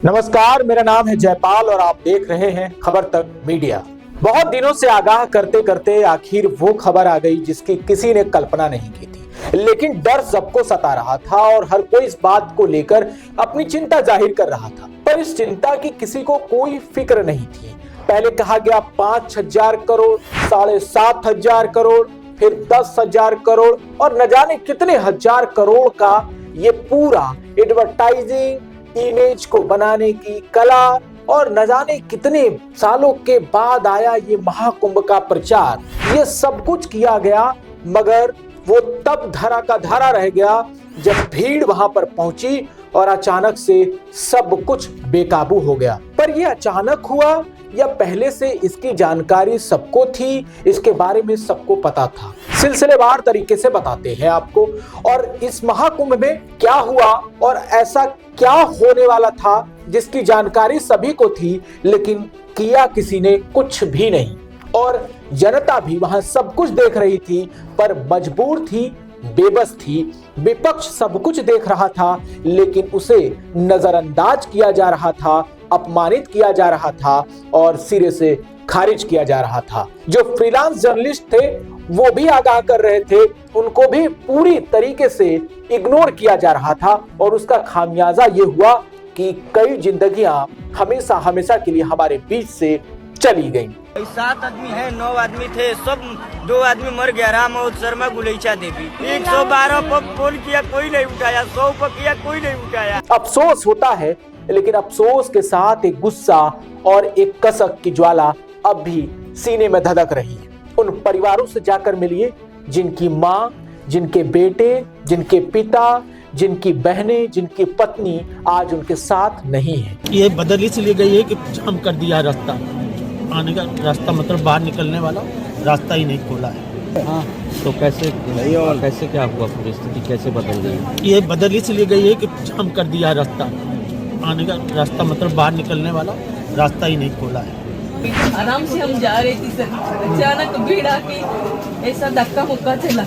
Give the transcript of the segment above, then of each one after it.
नमस्कार, मेरा नाम है जयपाल और आप देख रहे हैं खबर तक मीडिया। बहुत दिनों से आगाह करते करते आखिर वो खबर आ गई जिसकी किसी ने कल्पना नहीं की थी, लेकिन डर सबको सता रहा था और हर कोई इस बात को लेकर अपनी चिंता जाहिर कर रहा था। पर इस चिंता की किसी को कोई फिक्र नहीं थी। पहले कहा गया 5,000 करोड़, 7,500 करोड़, फिर 10,000 करोड़ और न जाने कितने हजार करोड़ का ये पूरा एडवर्टाइजिंग इमेज को बनाने की कला और न जाने कितने सालों के बाद आया ये महाकुंभ का प्रचार। ये सब कुछ किया गया, मगर वो तब धरा का धरा रह गया जब भीड़ वहां पर पहुंची और अचानक से सब कुछ बेकाबू हो गया। पर ये अचानक हुआ या पहले से इसकी जानकारी सबको थी, इसके बारे में सबको पता था। सिलसिलेवार तरीके से बताते हैं आपको। और इस महाकुंभ में क्या हुआ और ऐसा क्या होने वाला था जिसकी जानकारी सभी को थी, लेकिन किया किसी ने कुछ भी नहीं। और जनता भी वहां सब कुछ देख रही थी पर मजबूर थी, बेबस थी। विपक्ष सब कुछ देख रहा था लेकिन उसे नजरअंदाज किया जा रहा था, अपमानित किया जा रहा था और सिरे से खारिज किया जा रहा था। जो फ्रीलांस जर्नलिस्ट थे वो भी आगाह कर रहे थे, उनको भी पूरी तरीके से इग्नोर किया जा रहा था और उसका खामियाजा ये हुआ कि कई जिंदगियां हमेशा हमेशा के लिए हमारे बीच से चली गईं। 7 आदमी है, 9 आदमी थे, सब 2 आदमी मर गया। रामोद शर्मा, गुलेचा देवी। 112 पर फोन किया, कोई नहीं उठाया। 100 पर किया, कोई नहीं उठाया। अफसोस होता है, लेकिन अफसोस के साथ एक गुस्सा और एक कसक की ज्वाला अब भी सीने में धधक रही है। उन परिवारों से जाकर मिलिए जिनकी माँ, जिनके बेटे, जिनके पिता, जिनकी बहनें, जिनकी पत्नी आज उनके साथ नहीं है। ये बदल इसलिए गई है कि जाम कर दिया रास्ता, आने का रास्ता मतलब बाहर निकलने वाला रास्ता ही नहीं खोला है। हाँ, तो कैसे नहीं और कैसे क्या हुआ, परिस्थिति कैसे बदल गई? ये बदल इसलिए गई है कि जाम कर दिया रास्ता, आने का रास्ता मतलब बाहर निकलने वाला रास्ता ही नहीं खोला है। आराम से हम जा रहे थे सर, अचानक भीड़ आके ऐसा धक्का मुक्का चला।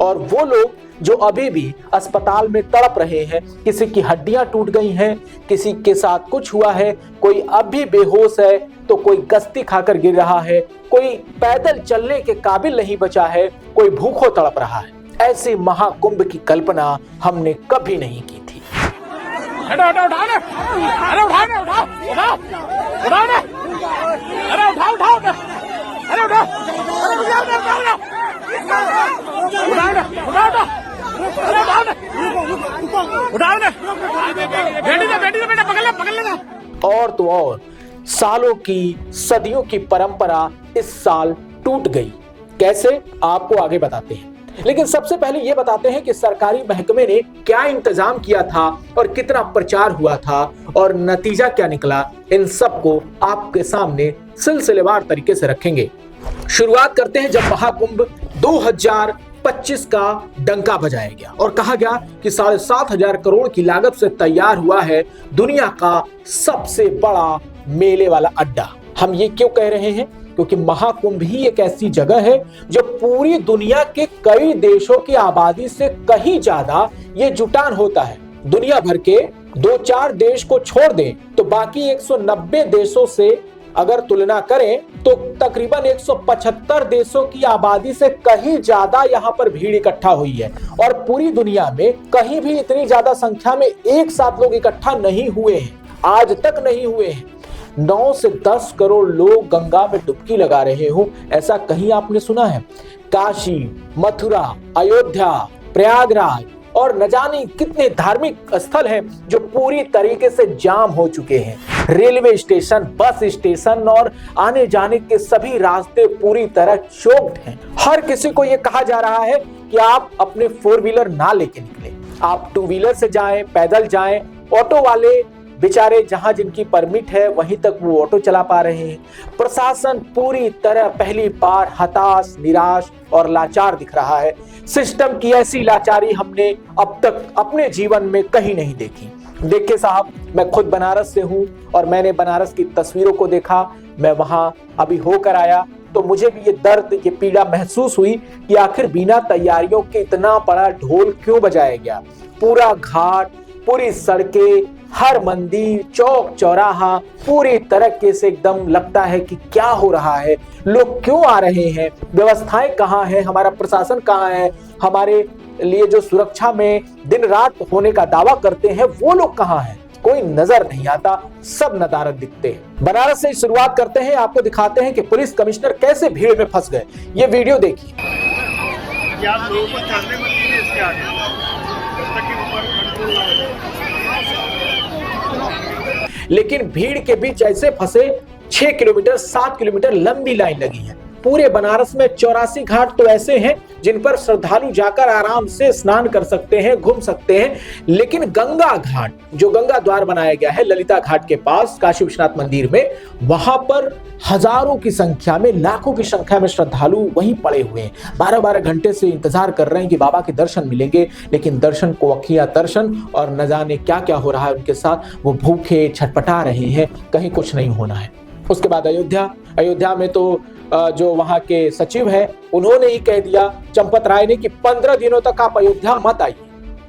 और वो लोग जो अभी भी अस्पताल में तड़प रहे हैं, किसी की हड्डियां टूट गई हैं, किसी के साथ कुछ हुआ है, कोई अब भी बेहोश है तो कोई गस्ती खाकर गिर रहा है, कोई पैदल चलने के काबिल नहीं बचा है, कोई भूखों तड़प रहा है। ऐसे महाकुंभ की कल्पना हमने कभी नहीं की थी। और तो और सालों की, सदियों की परंपरा इस साल टूट गई। कैसे, आपको आगे बताते हैं, लेकिन सबसे पहले ये बताते हैं कि सरकारी महकमे ने क्या इंतजाम किया था और कितना प्रचार हुआ था और नतीजा क्या निकला। इन सबको आपके सामने सिलसिलेवार तरीके से रखेंगे। शुरुआत करते हैं जब महाकुंभ 2025 का डंका बजाया गया और कहा गया कि 7,500 करोड़ की लागत से तैयार हुआ है दुनिया का सबसे बड़ा मेले वाला अड्डा। हम ये क्यों कह रहे हैं? क्योंकि महाकुंभ ही एक ऐसी जगह है जो पूरी दुनिया के कई देशों की आबादी से कहीं ज्यादा ये जुटान होता है। दुनिया भर के 2-4 देश को छोड़ दें तो बाकी 190 देशों से अगर तुलना करें तो तकरीबन 175 देशों की आबादी से कहीं ज्यादा यहाँ पर भीड़ इकट्ठा हुई है। और पूरी दुनिया में कहीं भी इतनी ज्यादा संख्या में एक साथ लोग इकट्ठा नहीं हुए हैं, आज तक नहीं हुए हैं। 9 से 10 करोड़ लोग गंगा में डुबकी लगा रहे हो, ऐसा कहीं आपने सुना है? काशी, मथुरा, अयोध्या, प्रयागराज और न जाने कितने धार्मिक स्थल हैं जो पूरी तरीके से जाम हो चुके हैं। रेलवे स्टेशन, बस स्टेशन और आने जाने के सभी रास्ते पूरी तरह चोक्ड हैं। हर किसी को यह कहा जा रहा है कि आप अपने 4 व्हीलर ना लेके निकले, आप 2 व्हीलर से जाएं, पैदल जाएं। ऑटो वाले बेचारे जहां जिनकी परमिट है वहीं तक वो ऑटो चला पा रहे हैं। प्रशासन पूरी तरह पहली बार हताश, निराश और लाचार दिख रहा है। सिस्टम की ऐसी लाचारी हमने अब तक अपने जीवन में कहीं नहीं देखी। देखिए साहब, मैं खुद बनारस से हूं और मैंने बनारस की तस्वीरों को देखा। मैं वहां अभी होकर आया तो मुझे भी ये दर्द, ये पीड़ा महसूस हुई कि आखिर बिना तैयारियों के इतना बड़ा ढोल क्यों बजाया गया। पूरा घाट, पूरी सड़कें हर मंदिर, चौक चौराहा पूरी तरीके से एकदम लगता है कि क्या हो रहा है, लोग क्यों आ रहे हैं, व्यवस्थाएं कहाँ हैं, हमारा प्रशासन कहाँ है, हमारे लिए जो सुरक्षा में दिन रात होने का दावा करते हैं वो लोग कहाँ हैं, कोई नजर नहीं आता, सब नदारद दिखते हैं। बनारस से शुरुआत करते हैं, आपको दिखाते हैं कि पुलिस कमिश्नर कैसे भीड़ में फंस गए। ये वीडियो देखिए। लेकिन भीड़ के बीच ऐसे फंसे, 6 किलोमीटर 7 किलोमीटर लंबी लाइन लगी है। पूरे बनारस में 84 घाट तो ऐसे हैं जिन पर श्रद्धालु जाकर आराम से स्नान कर सकते हैं, घूम सकते हैं, लेकिन गंगा घाट, जो गंगा द्वार बनाया गया है ललिता घाट के पास काशी विश्वनाथ मंदिर में, वहां पर हजारों की संख्या में, लाखों की संख्या में श्रद्धालु वहीं पड़े हुए हैं। 12-12 घंटे से इंतजार कर रहे हैं कि बाबा के दर्शन मिलेंगे, लेकिन दर्शन को अखियां दर्शन और न जाने क्या क्या हो रहा है उनके साथ। वो भूखे छटपटा रहे हैं, कहीं कुछ नहीं होना है। उसके बाद अयोध्या में तो जो वहां के सचिव हैं उन्होंने ही कह दिया, चंपत राय ने, कि 15 दिनों तक आप अयोध्या मत आइए।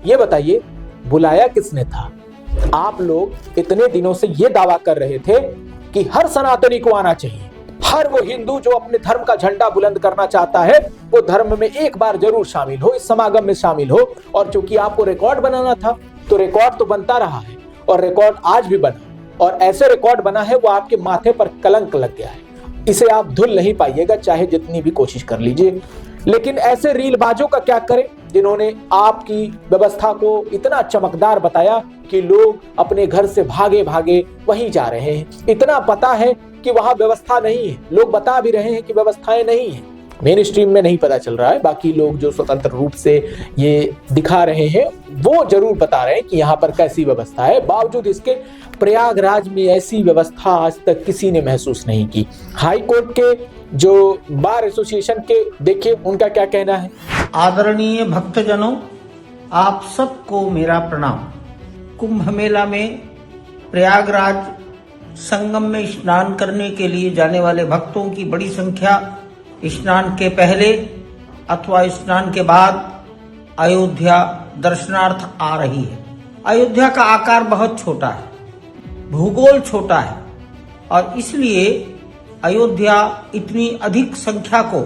ये बताइए बुलाया किसने था? आप लोग इतने दिनों से ये दावा कर रहे थे कि हर सनातनी को आना चाहिए, हर वो हिंदू जो अपने धर्म का झंडा बुलंद करना चाहता है वो धर्म में एक बार जरूर शामिल हो, इस समागम में शामिल हो। और चूंकि आपको रिकॉर्ड बनाना था तो रिकॉर्ड तो बनता रहा है और रिकॉर्ड आज भी बना, और ऐसे रिकॉर्ड बना है वो आपके माथे पर कलंक लग गया है। इसे आप धुल नहीं पाइएगा चाहे जितनी भी कोशिश कर लीजिए। लेकिन ऐसे रीलबाजों का क्या करें जिन्होंने आपकी व्यवस्था को इतना चमकदार बताया कि लोग अपने घर से भागे भागे वहीं जा रहे हैं। इतना पता है कि वहां व्यवस्था नहीं है, लोग बता भी रहे हैं कि व्यवस्थाएं नहीं है, मेन स्ट्रीम में नहीं पता चल रहा है। बाकी लोग जो स्वतंत्र रूप से ये दिखा रहे हैं वो जरूर बता रहे हैं कि यहाँ पर कैसी व्यवस्था है। बावजूद इसके प्रयागराज में ऐसी व्यवस्था आज तक किसी ने महसूस नहीं की। हाई कोर्ट के जो बार एसोसिएशन के देखिए उनका क्या कहना है। आदरणीय भक्तजनों, आप सबको मेरा प्रणाम। कुंभ मेला में प्रयागराज संगम में स्नान करने के लिए जाने वाले भक्तों की बड़ी संख्या स्नान के पहले अथवा स्नान के बाद अयोध्या दर्शनार्थ आ रही है। अयोध्या का आकार बहुत छोटा है, भूगोल छोटा है, और इसलिए अयोध्या इतनी अधिक संख्या को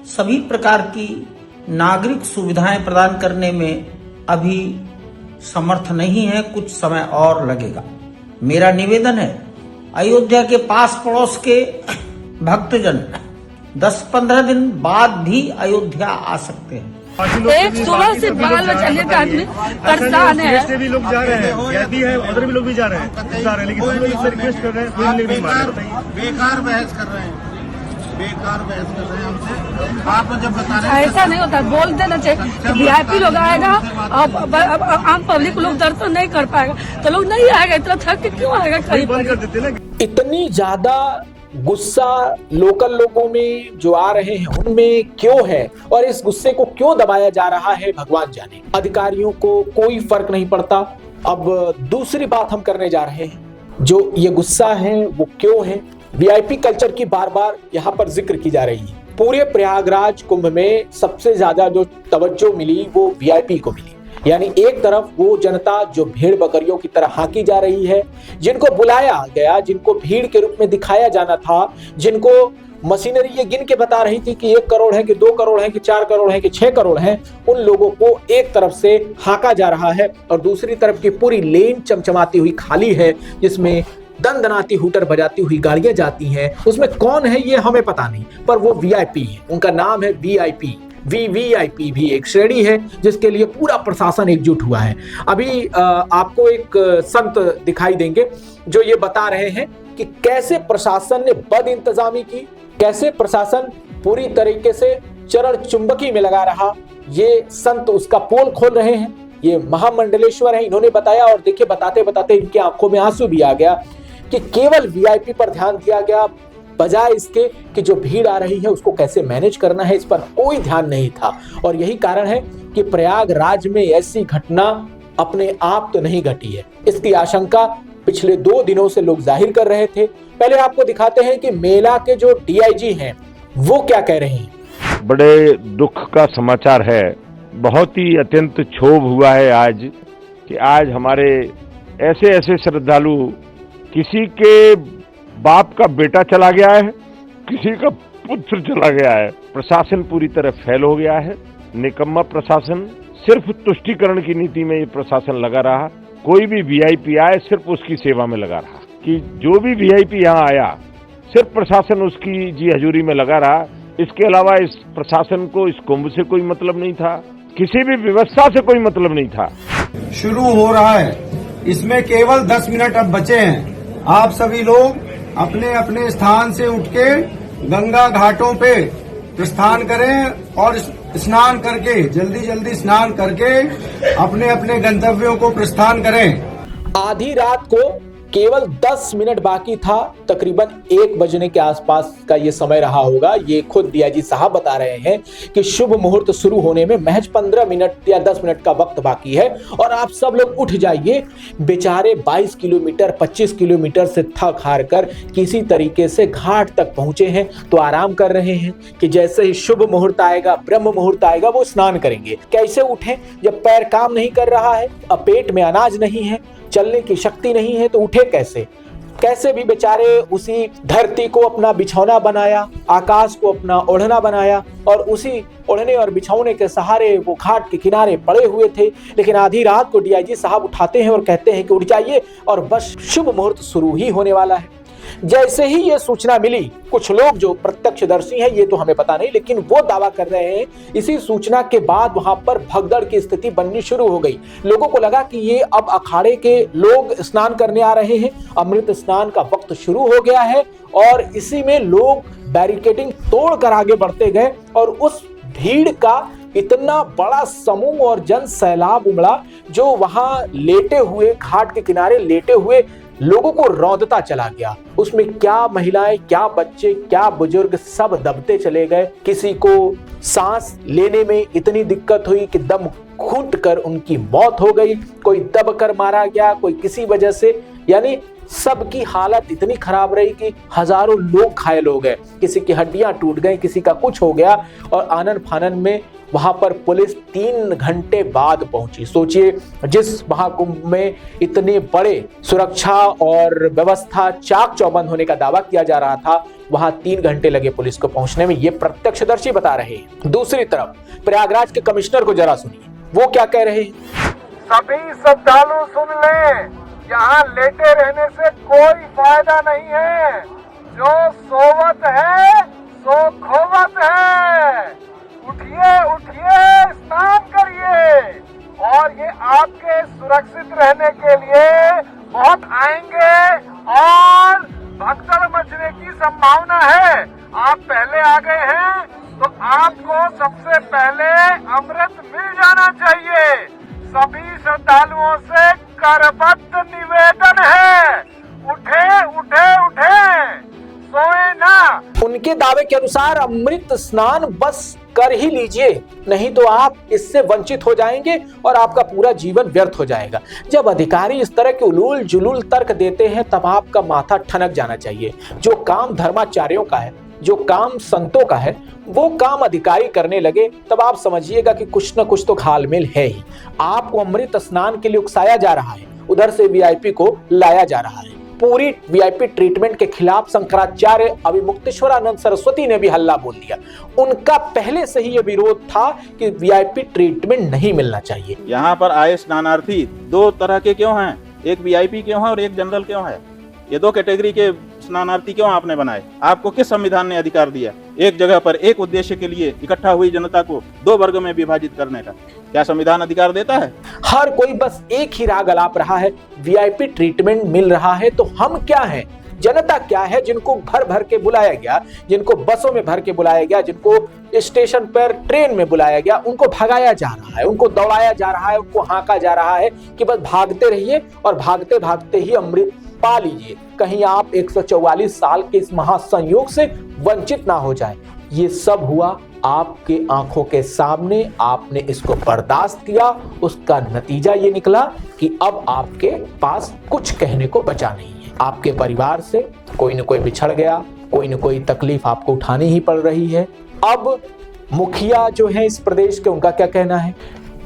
सभी प्रकार की नागरिक सुविधाएं प्रदान करने में अभी समर्थ नहीं है, कुछ समय और लगेगा। मेरा निवेदन है, अयोध्या के पास पड़ोस के भक्तजन 10-15 दिन बाद भी अयोध्या आ सकते हैं। एक सुबह से बाल बच्चे का आदमी परेशान है। से भी लोग जा रहे हैं, यह भी है, उधर भी लोग भी जा रहे हैं, लेकिन हम लोग इससे रिक्वेस्ट कर रहे हैं, कोई नहीं मान रहे। बेकार बहस कर रहे हैं, बेकार बहस कर रहे हैं हमसे। आप जब बता रहे हैं ऐसा नहीं होता, बोल देना चाहिए। वीआईपी लोग आएगा, अब आम पब्लिक लोग दर्शन नहीं कर पाएगा तो लोग नहीं आएगा, इतना थक के क्यों आएगा? बंद कर देते ना। इतनी ज्यादा गुस्सा लोकल लोगों में जो आ रहे हैं उनमें क्यों है और इस गुस्से को क्यों दबाया जा रहा है भगवान जाने। अधिकारियों को कोई फर्क नहीं पड़ता। अब दूसरी बात हम करने जा रहे हैं, जो ये गुस्सा है वो क्यों है। वीआईपी कल्चर की बार बार यहाँ पर जिक्र की जा रही है। पूरे प्रयागराज कुंभ में सबसे ज्यादा जो तवज्जो मिली वो वीआईपी को मिली। यानी एक तरफ वो जनता जो भेड़ बकरियों की तरह हाकी जा रही है, जिनको बुलाया गया, जिनको भीड़ के रूप में दिखाया जाना था, जिनको मशीनरी ये गिन के बता रही थी कि 1 करोड़ है कि 2 करोड़ है कि 4 करोड़ है कि 6 करोड़ है, उन लोगों को एक तरफ से हाका जा रहा है और दूसरी तरफ की पूरी लेन चमचमाती हुई खाली है, जिसमें दंदनाती हूटर बजाती हुई गाड़ियां जाती हैं। उसमें कौन है ये हमें पता नहीं, पर वो वीआईपी है, उनका नाम है वीआईपी। वीवीआईपी भी एक श्रेणी है जिसके लिए पूरा प्रशासन एकजुट हुआ है। अभी आपको एक संत दिखाई देंगे जो ये बता रहे हैं कि कैसे प्रशासन ने बद इंतजामी की, कैसे प्रशासन पूरी तरीके से चरण चुंबकी में लगा रहा। ये संत उसका पोल खोल रहे हैं, ये महामंडलेश्वर है, इन्होंने बताया। और देखिए बताते बताते इनकी आंखों में आंसू भी आ गया कि केवल वीआईपी पर ध्यान दिया गया, बजाय इसके कि जो भीड़ आ रही है उसको कैसे मैनेज करना है, इस पर कोई ध्यान नहीं था। और यही कारण है कि प्रयागराज में ऐसी घटना अपने आप तो नहीं घटी है। इसकी आशंका पिछले 2 दिनों से लोग जाहिर कर रहे थे। पहले आपको दिखाते हैं कि मेला के जो डीआईजी हैं वो क्या कह रहे हैं। बड़े दुख का समाचार है, बहुत ही अत्यंत क्षोभ हुआ है आज कि आज हमारे ऐसे ऐसे श्रद्धालु, किसी के बाप का बेटा चला गया है, किसी का पुत्र चला गया है। प्रशासन पूरी तरह फेल हो गया है, निकम्मा प्रशासन। सिर्फ तुष्टीकरण की नीति में ये प्रशासन लगा रहा। कोई भी वीआईपी आए सिर्फ उसकी सेवा में लगा रहा, कि जो भी वीआईपी यहाँ आया सिर्फ प्रशासन उसकी जी हजूरी में लगा रहा। इसके अलावा इस प्रशासन को इस कुंभ से कोई मतलब नहीं था, किसी भी व्यवस्था से कोई मतलब नहीं था। शुरू हो रहा है, इसमें केवल 10 मिनट अब बचे हैं। आप सभी लोग अपने अपने स्थान से उठ के गंगा घाटों पे प्रस्थान करें और स्नान करके जल्दी स्नान करके अपने अपने गंतव्यों को प्रस्थान करें। आधी रात को केवल 10 मिनट बाकी था, तकरीबन 1 बजने के आसपास का ये समय रहा होगा। ये खुद डीआईजी साहब बता रहे हैं कि शुभ मुहूर्त शुरू होने में महज 15 मिनट या 10 मिनट का वक्त बाकी है और आप सब लोग उठ जाइए। बेचारे 22 किलोमीटर 25 किलोमीटर से थक हार कर किसी तरीके से घाट तक पहुंचे हैं, तो आराम कर रहे हैं कि जैसे ही शुभ मुहूर्त आएगा, ब्रह्म मुहूर्त आएगा, वो स्नान करेंगे। कैसे उठें जब पैर काम नहीं कर रहा है, अब पेट में अनाज नहीं है, चलने की शक्ति नहीं है, तो उठे कैसे? कैसे भी बेचारे उसी धरती को अपना बिछौना बनाया, आकाश को अपना ओढ़ना बनाया और उसी ओढ़ने और बिछौने के सहारे वो घाट के किनारे पड़े हुए थे। लेकिन आधी रात को डीआईजी साहब उठाते हैं और कहते हैं कि उठ जाइए और बस शुभ मुहूर्त शुरू ही होने वाला है। जैसे ही ये सूचना मिली, कुछ लोग जो प्रत्यक्षदर्शी हैं, ये तो हमें पता नहीं, लेकिन वो दावा कर रहे हैं इसी सूचना के बाद वहां पर भगदड़ की स्थिति बननी शुरू हो गई। लोगों को लगा कि ये अब अखाड़े के लोग स्नान करने आ रहे हैं, अमृत स्नान का वक्त शुरू हो गया है और इसी में लोग बैरिकेडिंग तोड़कर आगे बढ़ते गए और उस भीड़ का इतना बड़ा समूह और जन सैलाब उमड़ा जो वहां लेटे हुए, घाट के किनारे लेटे हुए लोगों को रौंदता चला गया। उसमें क्या महिलाएं, क्या बच्चे, क्या बुजुर्ग, सब दबते चले गए। किसी को सांस लेने में इतनी दिक्कत हुई कि दम घुट कर उनकी मौत हो गई, कोई दब कर मारा गया, कोई किसी वजह से, यानी सबकी हालत इतनी खराब रही कि हजारों लोग घायल हो गए। किसी की हड्डियां टूट गई, किसी का कुछ हो गया और आनन फानन में वहां पर पुलिस 3 घंटे बाद पहुंची। सोचिए, जिस महाकुंभ में इतने बड़े सुरक्षा और व्यवस्था चाक चौबंद होने का दावा किया जा रहा था, वहां 3 घंटे लगे पुलिस को पहुंचने में, ये प्रत्यक्षदर्शी बता रहे हैं। दूसरी तरफ प्रयागराज के कमिश्नर को जरा सुनिए, वो क्या कह रहे हैं। सभी श्रद्धालु सुन लें, यहाँ लेटे रहने से कोई फायदा नहीं है। जो सोवत है सो खोवत है। उठिए उठिए, स्नान करिए और ये आपके सुरक्षित रहने के लिए बहुत आएंगे और भगदड़ मचने की संभावना है। आप पहले आ गए हैं तो आपको सबसे पहले अमृत मिल जाना चाहिए। सभी श्रद्धालुओं से करबद्ध निवेदन है, उठे उठे उठे, सोए ना। उनके दावे के अनुसार अमृत स्नान बस कर ही लीजिए, नहीं तो आप इससे वंचित हो जाएंगे और आपका पूरा जीवन व्यर्थ हो जाएगा। जब अधिकारी इस तरह के उलूल जुलूल तर्क देते हैं, तब आपका माथा ठनक जाना चाहिए। जो काम धर्माचार्यों का है, जो काम संतों का है, वो काम अधिकारी करने लगे, तब आप समझिएगा कि कुछ न कुछ तो घालमेल है ही। आपको अमृत स्नान के लिए उकसाया जा रहा है, उधर से वीआईपी को लाया जा रहा है। पूरी वीआईपी ट्रीटमेंट के खिलाफ शंकराचार्य अभिमुक्तेश्वरानंद सरस्वती ने भी हल्ला बोल दिया। उनका पहले से ही यह विरोध था कि वीआईपी ट्रीटमेंट नहीं मिलना चाहिए। यहाँ पर आए स्नानार्थी 2 तरह के क्यों हैं? एक वीआईपी क्यों है और एक जनरल क्यों है? ये 2 कैटेगरी के स्नानार्थी क्यों आपने बनाए? आपको किस संविधान ने अधिकार दिया एक जगह पर एक उद्देश्य के लिए इकट्ठा हुई जनता को 2 वर्ग में विभाजित करने का? क्या संविधान अधिकार देता है? हर कोई बस एक ही राग अलाप रहा है, वीआईपी ट्रीटमेंट मिल रहा है तो हम क्या हैं, जनता क्या है, जिनको भर भर के बुलाया गया, जिनको बसों में भर के बुलाया गया, जिनको स्टेशन पर ट्रेन में बुलाया गया, उनको भगाया जा रहा है, उनको दौड़ाया जा रहा है, उनको हाँका जा रहा है कि बस भागते रहिए और भागते भागते ही अमृत पा लीजिए, कहीं आप 144 साल के इस महासंयोग से वंचित ना हो जाए। ये सब हुआ आपके आंखों के सामने, आपने इसको बर्दाश्त किया, उसका नतीजा ये निकला कि अब आपके पास कुछ कहने को बचा नहीं है। आपके परिवार से कोई न कोई बिछड़ गया, कोई न कोई तकलीफ आपको उठानी ही पड़ रही है। अब मुखिया जो है इस प्रदेश के, उनका क्या कहना है?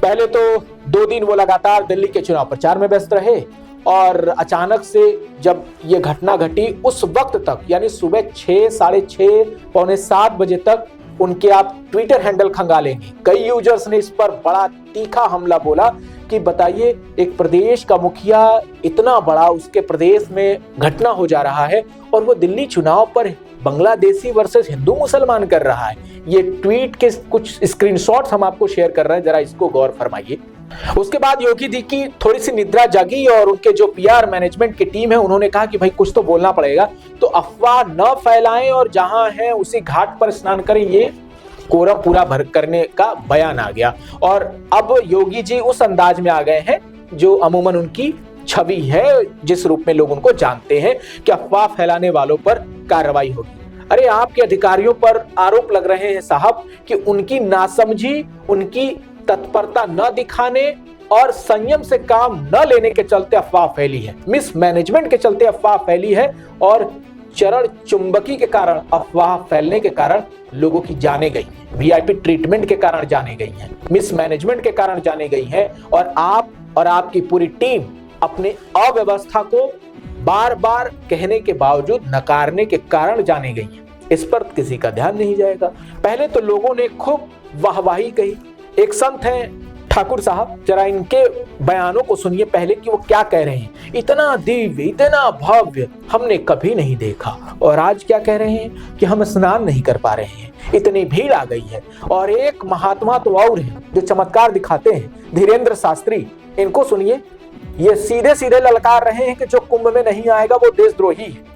पहले तो 2 दिन वो लगातार दिल्ली के चुनाव प्रचार में व्यस्त रहे और अचानक से जब ये घटना घटी उस वक्त तक यानी सुबह 6, साढ़े 6, पौने 7 बजे तक उनके आप ट्विटर हैंडल खंगालेंगे। कई यूजर्स ने इस पर बड़ा तीखा हमला बोला कि बताइए एक प्रदेश का मुखिया इतना बड़ा उसके प्रदेश में घटना हो जा रहा है और वो दिल्ली चुनाव पर बांग्लादेशी वर्सेस हिंदू मुसलमान कर रहा है। ये ट्वीट के कुछ स्क्रीनशॉट्स हम आपको शेयर कर रहे हैं, जरा इसको गौर फरमाइए। उसके बाद योगी जी की थोड़ी सी निद्रा जागी और उनके जो पीआर मैनेजमेंट की टीम है उन्होंने कहा कि भाई कुछ तो बोलना पड़ेगा, तो अफवाह न फैलाएं और जहां है उसी घाट पर स्नान करें, ये कोरम पूरा भर करने का बयान आ गया। और अब योगी जी उस अंदाज में आ गए हैं जो अमूमन उनकी छवि है, जिस रूप में लोग उनको जानते हैं कि अफवाह फैलाने वालों पर कार्रवाई होगी। अरे आपके अधिकारियों पर आरोप लग रहे हैं साहब कि उनकी नासमझी, उनकी तत्परता न दिखाने और संयम से काम न लेने के चलते अफवाह फैली है, मिसमैनेजमेंट के चलते अफवाह फैली है और चरण चुंबकी के कारण अफवाह फैलने के कारण लोगों की जाने गई, वीआईपी ट्रीटमेंट के कारण जाने गई हैं, मिसमैनेजमेंट के कारण जाने गई हैं और आप और आपकी पूरी टीम अपने अव्यवस्था को बार बार कहने के बावजूद नकारने के कारण जाने गई हैं। इस पर किसी का ध्यान नहीं जाएगा। पहले तो लोगों ने खूब वाहवाही कही। एक संत हैं ठाकुर साहब, जरा इनके बयानों को सुनिए पहले कि वो क्या कह रहे हैं। इतना दिव्य, इतना भव्य हमने कभी नहीं देखा। और आज क्या कह रहे हैं कि हम स्नान नहीं कर पा रहे हैं, इतनी भीड़ आ गई है। और एक महात्मा तो और है जो चमत्कार दिखाते हैं, धीरेन्द्र शास्त्री, इनको सुनिए। ये सीधे सीधे ललकार रहे हैं कि जो कुंभ में नहीं आएगा वो देशद्रोही है।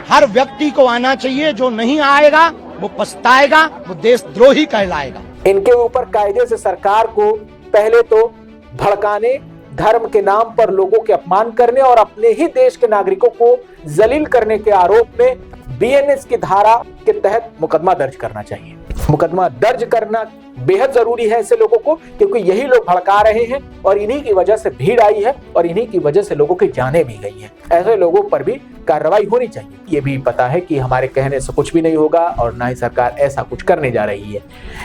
हर व्यक्ति को आना चाहिए, जो नहीं आएगा वो पछताएगा, वो देशद्रोही कहलाएगा। इनके ऊपर कायदे से सरकार को पहले तो भड़काने, धर्म के नाम पर लोगों के अपमान करने और अपने ही देश के नागरिकों को जलील करने के आरोप में बीएनएस की धारा के तहत मुकदमा दर्ज करना चाहिए। मुकदमा दर्ज करना बेहद जरूरी है ऐसे लोगों को, क्योंकि यही लोग भड़का रहे हैं और इन्हीं की वजह से भीड़ आई है और इन्हीं की वजह से लोगों की जानें भी गई हैं। ऐसे लोगों पर भी कार्रवाई होनी चाहिए। ये भी पता है कि हमारे कहने से कुछ भी नहीं होगा और ना ही सरकार ऐसा कुछ करने जा रही है,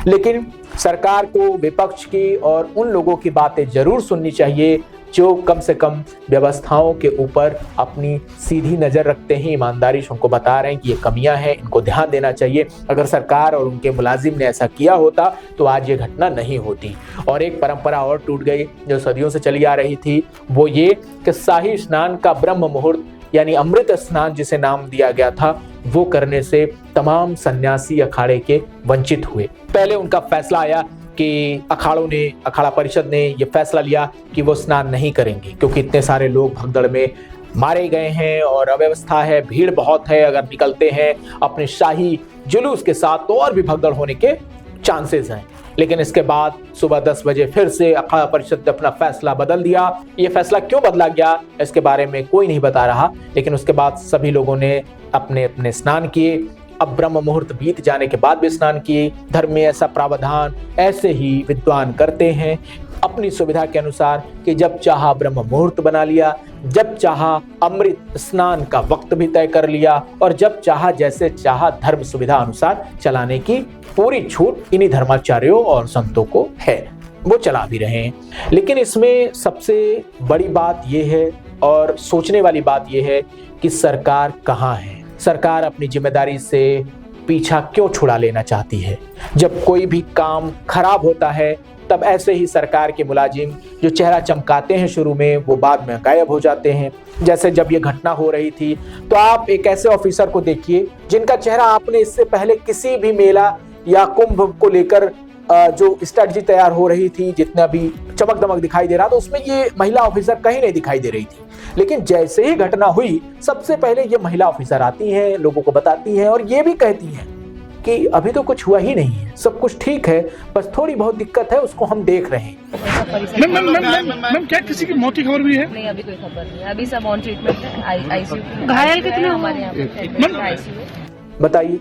लेकिन सरकार को विपक्ष की और उन लोगों की बातें जरूर सुननी चाहिए जो कम से कम व्यवस्थाओं के ऊपर अपनी सीधी नजर रखते हैं, ईमानदारी से उनको बता रहे हैं कि ये कमियां हैं, इनको ध्यान देना चाहिए। अगर सरकार और उनके मुलाजिम ने ऐसा किया होता तो आज ये घटना नहीं होती। और एक परंपरा और टूट गई जो सदियों से चली आ रही थी, वो ये कि शाही स्नान का ब्रह्म मुहूर्त यानी अमृत स्नान जिसे नाम दिया गया था, वो करने से तमाम सन्यासी अखाड़े के वंचित हुए। पहले उनका फैसला आया कि अखाड़ा परिषद ने ये फैसला लिया कि वो स्नान नहीं करेंगे, क्योंकि इतने सारे लोग भगदड़ में मारे गए हैं और अव्यवस्था है, भीड़ बहुत है। अगर निकलते हैं अपने शाही जुलूस के साथ तो और भी भगदड़ होने के चांसेस हैं। लेकिन इसके बाद सुबह 10 बजे फिर से अखाड़ा परिषद ने अपना फैसला बदल दिया। ये फैसला क्यों बदला गया इसके बारे में कोई नहीं बता रहा, लेकिन उसके बाद सभी लोगों ने अपने अपने स्नान किए। अब ब्रह्म मुहूर्त बीत जाने के बाद भी स्नान किए। धर्म में ऐसा प्रावधान ऐसे ही विद्वान करते हैं अपनी सुविधा के अनुसार कि जब चाहा ब्रह्म मुहूर्त बना लिया, जब चाहा अमृत स्नान का वक्त भी तय कर लिया और जब चाहा जैसे चाहा धर्म सुविधा अनुसार चलाने की पूरी छूट इन्हीं धर्माचार्यों और संतों को है, वो चला भी रहे हैं। लेकिन इसमें सबसे बड़ी बात यह है और सोचने वाली बात यह है कि सरकार कहाँ है। सरकार अपनी जिम्मेदारी से पीछा क्यों छुड़ा लेना चाहती है। जब कोई भी काम खराब होता है तब ऐसे ही सरकार के मुलाजिम जो चेहरा चमकाते हैं शुरू में, वो बाद में गायब हो जाते हैं। जैसे जब ये घटना हो रही थी तो आप एक ऐसे ऑफिसर को देखिए जिनका चेहरा आपने इससे पहले किसी भी मेला या कुंभ को लेकर जो स्ट्रेटजी तैयार हो रही थी, जितना भी चमक दमक दिखाई दे रहा था, उसमें ये महिला ऑफिसर कहीं नहीं दिखाई दे रही थी। लेकिन जैसे ही घटना हुई सबसे पहले ये महिला ऑफिसर आती हैं, लोगों को बताती हैं और ये भी कहती हैं कि अभी तो कुछ हुआ ही नहीं है, सब कुछ ठीक है, बस थोड़ी बहुत दिक्कत है, उसको हम देख रहे हैं। मैम क्या किसी की मौत की खबर भी है? नहीं, अभी कोई खबर नहीं है, अभी सब ऑन ट्रीटमेंट है। आईसीयू घायल कितने हमारे यहाँ पे? बताइए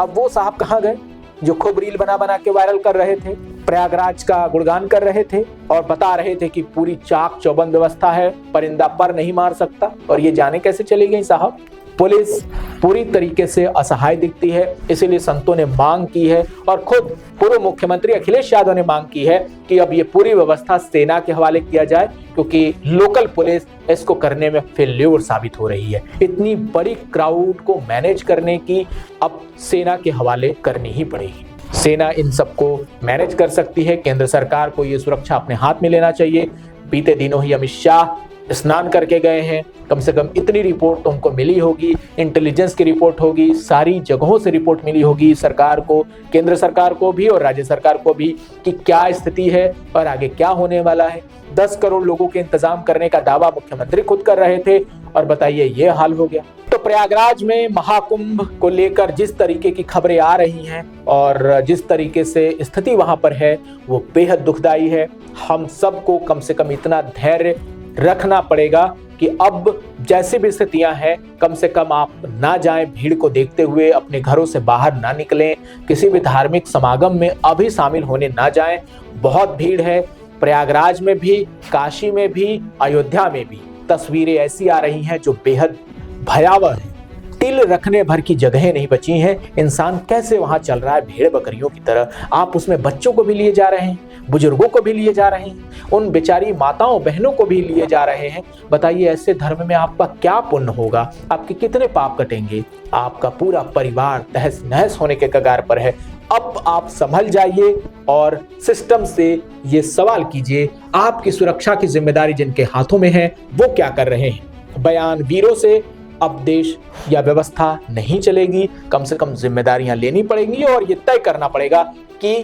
अब वो साहब कहाँ गए जो खूब रील बना बना के वायरल कर रहे थे, प्रयागराज का गुणगान कर रहे थे और बता रहे थे कि पूरी चाक चौबंद व्यवस्था है, परिंदा पर नहीं मार सकता, और ये जाने कैसे चली गई साहब। पुलिस पूरी तरीके से असहाय दिखती है। इसीलिए संतों ने मांग की है और खुद पूर्व मुख्यमंत्री अखिलेश यादव ने मांग की है कि अब ये पूरी व्यवस्था सेना के हवाले किया जाए, क्योंकि लोकल पुलिस इसको करने में फेल्योर साबित हो रही है। इतनी बड़ी क्राउड को मैनेज करने की अब सेना के हवाले करनी ही पड़ेगी। सेना इन सबको मैनेज कर सकती है। केंद्र सरकार को ये सुरक्षा अपने हाथ में लेना चाहिए। बीते दिनों ही अमित शाह स्नान करके गए हैं, कम से कम इतनी रिपोर्ट तो उनको मिली होगी, इंटेलिजेंस की रिपोर्ट होगी, सारी जगहों से रिपोर्ट मिली होगी सरकार को, केंद्र सरकार को भी और राज्य सरकार को भी, कि क्या स्थिति है और आगे क्या होने वाला है। 10 करोड़ लोगों के इंतजाम करने का दावा मुख्यमंत्री खुद कर रहे थे और बताइए ये हाल हो गया। तो प्रयागराज में महाकुंभ को लेकर जिस तरीके की खबरें आ रही हैं और जिस तरीके से स्थिति वहां पर है वो बेहद दुखदाई है। हम सबको कम से कम इतना धैर्य रखना पड़ेगा कि अब जैसी भी स्थितियां हैं, कम से कम आप ना जाएं, भीड़ को देखते हुए अपने घरों से बाहर ना निकलें, किसी भी धार्मिक समागम में अभी शामिल होने ना जाएं। बहुत भीड़ है प्रयागराज में भी, काशी में भी, अयोध्या में भी। तस्वीरें ऐसी आ रही हैं जो बेहद भयावह है। तिल रखने भर की जगहें नहीं बची हैं। इंसान कैसे वहां चल रहा है भेड़ बकरियों की तरह। आप उसमें बच्चों को भी लिए जा रहे हैं, बुजुर्गों को भी लिए जा रहे हैं, उन बेचारी माताओं बहनों को भी लिए जा रहे हैं। बताइए ऐसे धर्म में आपका क्या पुण्य होगा, आपके कितने पाप कटेंगे। आपका पूरा परिवार तहस नहस होने के कगार पर है। अब आप संभल जाइए और सिस्टम से ये सवाल कीजिए, आपकी सुरक्षा की जिम्मेदारी जिनके हाथों में है वो क्या कर रहे हैं। बयान वीरों से अब देश या व्यवस्था नहीं चलेगी। कम से कम जिम्मेदारियां लेनी पड़ेंगी और ये तय करना पड़ेगा कि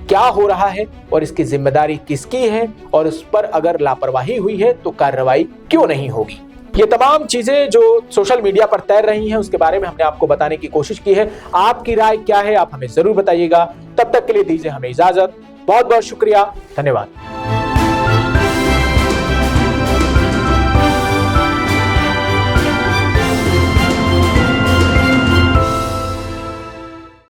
क्या हो रहा है और इसकी जिम्मेदारी किसकी है, और उस पर अगर लापरवाही हुई है तो कार्रवाई क्यों नहीं होगी। ये तमाम चीजें जो सोशल मीडिया पर तैर रही हैं उसके बारे में हमने आपको बताने की कोशिश की है। आपकी राय क्या है आप हमें जरूर बताइएगा। तब तक के लिए दीजिए हमें इजाजत। बहुत बहुत शुक्रिया, धन्यवाद।